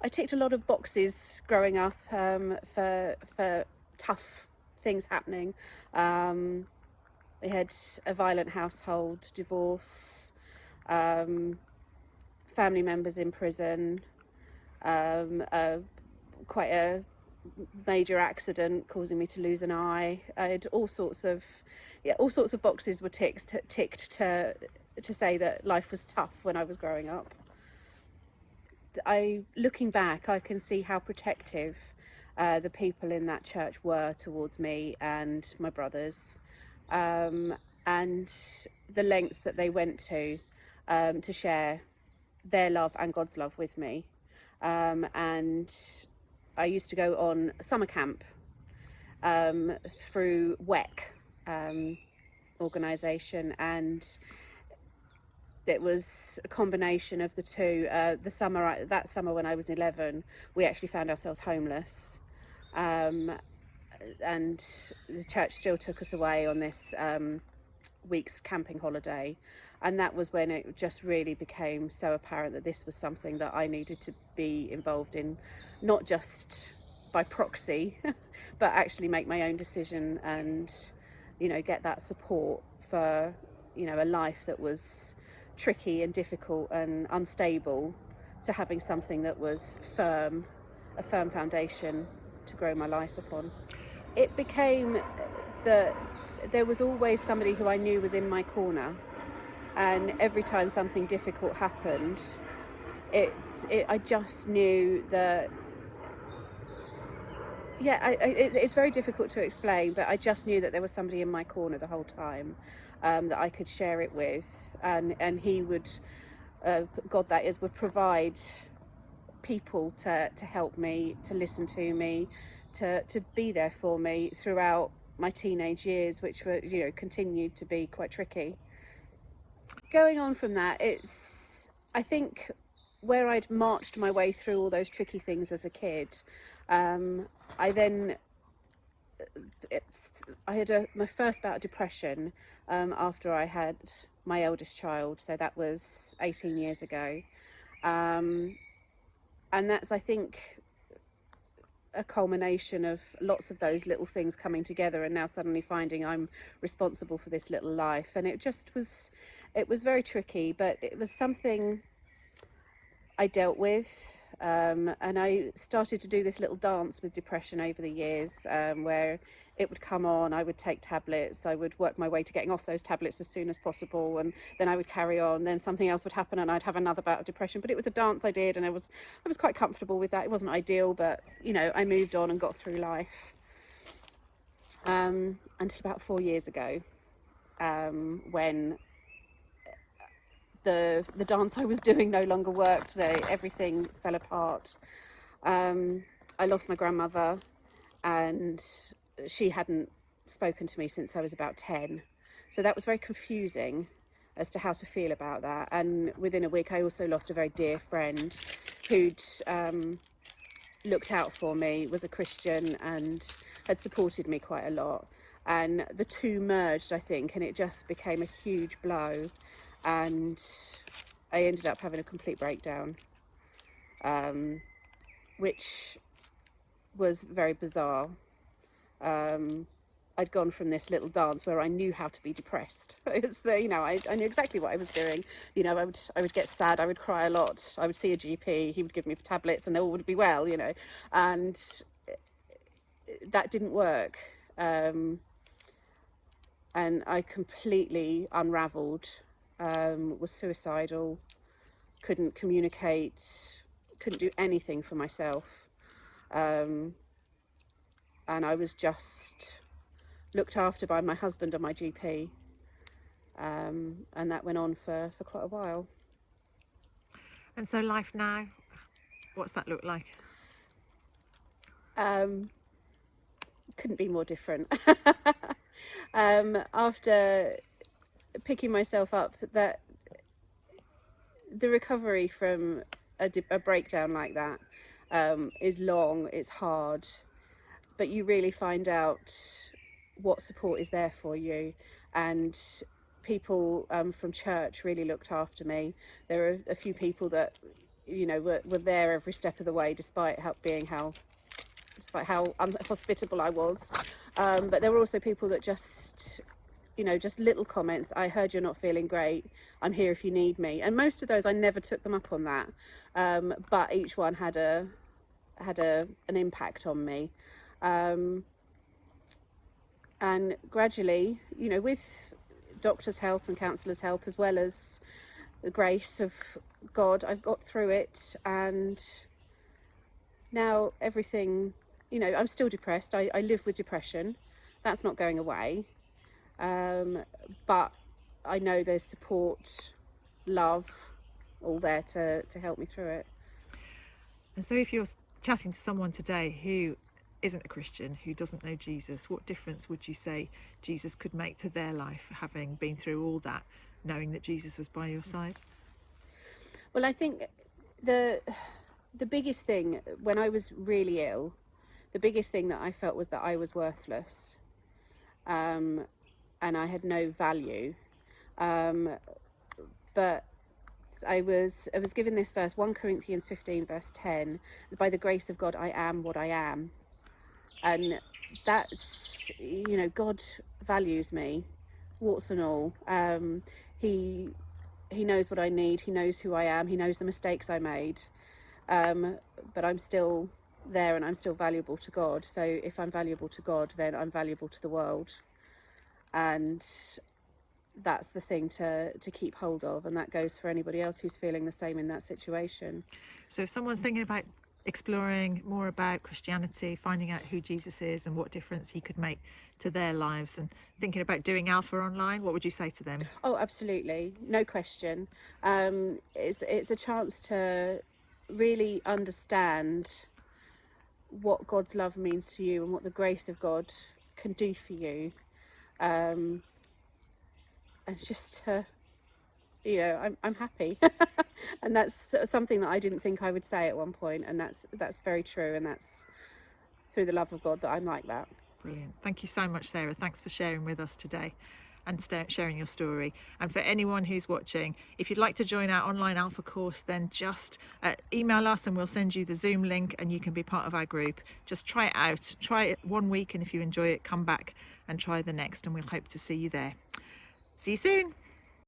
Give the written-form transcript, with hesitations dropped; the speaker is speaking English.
I ticked a lot of boxes growing up for tough things happening. We had a violent household, divorce, family members in prison, quite a major accident causing me to lose an eye. I had all sorts of boxes were ticked to say that life was tough when I was growing up. Looking back, I can see how protective the people in that church were towards me and my brothers, and the lengths that they went to share their love and God's love with me. And I used to go on summer camp through WEC organisation, and it was a combination of the two. That summer when I was 11, we actually found ourselves homeless, and the church still took us away on this week's camping holiday. And that was when it just really became so apparent that this was something that I needed to be involved in, not just by proxy, but actually make my own decision and, get that support for, a life that was tricky and difficult and unstable, to having something that was a firm foundation to grow my life upon. It became that there was always somebody who I knew was in my corner. And every time something difficult happened, I just knew that, it's very difficult to explain, but I just knew that there was somebody in my corner the whole time, that I could share it with, and he would, God that is, would provide people to help me, to listen to me, to be there for me throughout my teenage years, which were, continued to be quite tricky. Going on from that, I think where I'd marched my way through all those tricky things as a kid, I had my first bout of depression after I had my eldest child, so that was 18 years ago, and that's, I think, a culmination of lots of those little things coming together, and now suddenly finding I'm responsible for this little life. And it was very tricky, but it was something I dealt with, and I started to do this little dance with depression over the years, where it would come on, I would take tablets, I would work my way to getting off those tablets as soon as possible, and then I would carry on, then something else would happen and I'd have another bout of depression. But it was a dance I did, and I was quite comfortable with that. It wasn't ideal, but I moved on and got through life, until about 4 years ago, when the dance I was doing no longer worked. Everything fell apart. I lost my grandmother, and she hadn't spoken to me since I was about 10. So that was very confusing as to how to feel about that. And within a week, I also lost a very dear friend who'd looked out for me, was a Christian, and had supported me quite a lot. And the two merged, I think, and it just became a huge blow. And I ended up having a complete breakdown, which was very bizarre. I'd gone from this little dance where I knew how to be depressed. So, I knew exactly what I was doing. I would get sad, I would cry a lot, I would see a GP, he would give me tablets and all would be well, and that didn't work. And I completely unravelled. Was suicidal, couldn't communicate, couldn't do anything for myself, and I was just looked after by my husband and my GP, and that went on for quite a while. And so life now, what's that look like? Couldn't be more different. After picking myself up, that the recovery from a breakdown like that is long, it's hard, but you really find out what support is there for you. And people from church really looked after me. There are a few people that were there every step of the way, despite how unhospitable I was. But there were also people that just little comments. I heard you're not feeling great. I'm here if you need me. And most of those, I never took them up on that. But each one had an impact on me. And gradually, with doctors' help and counsellors' help, as well as the grace of God, I've got through it. And now everything, I'm still depressed. I live with depression. That's not going away. But I know there's support, love, all there to help me through it. And so if you're chatting to someone today who isn't a Christian, who doesn't know Jesus, what difference would you say Jesus could make to their life, having been through all that, knowing that Jesus was by your side? Well, I think the biggest thing, when I was really ill, the biggest thing that I felt was that I was worthless. And I had no value. But I was given this verse, 1 Corinthians 15 verse 10, by the grace of God I am what I am. And that's, God values me, warts and all. He knows what I need, he knows who I am, he knows the mistakes I made. But I'm still there and I'm still valuable to God. So if I'm valuable to God, then I'm valuable to the world. And that's the thing to keep hold of, and that goes for anybody else who's feeling the same in that situation. So if someone's thinking about exploring more about Christianity, finding out who Jesus is and what difference he could make to their lives, and thinking about doing Alpha online, what would you say to them? Oh, absolutely, no question. It's a chance to really understand what God's love means to you and what the grace of God can do for you. And just I'm happy. And that's something that I didn't think I would say at one point, and that's very true, and that's through the love of God that I'm like that. Brilliant. Thank you so much, Sarah. Thanks for sharing with us today and sharing your story. And for anyone who's watching, if you'd like to join our online Alpha course, then just email us and we'll send you the Zoom link and you can be part of our group. Just try it out. Try it 1 week, and if you enjoy it, come back and try the next, and we'll hope to see you there. See you soon.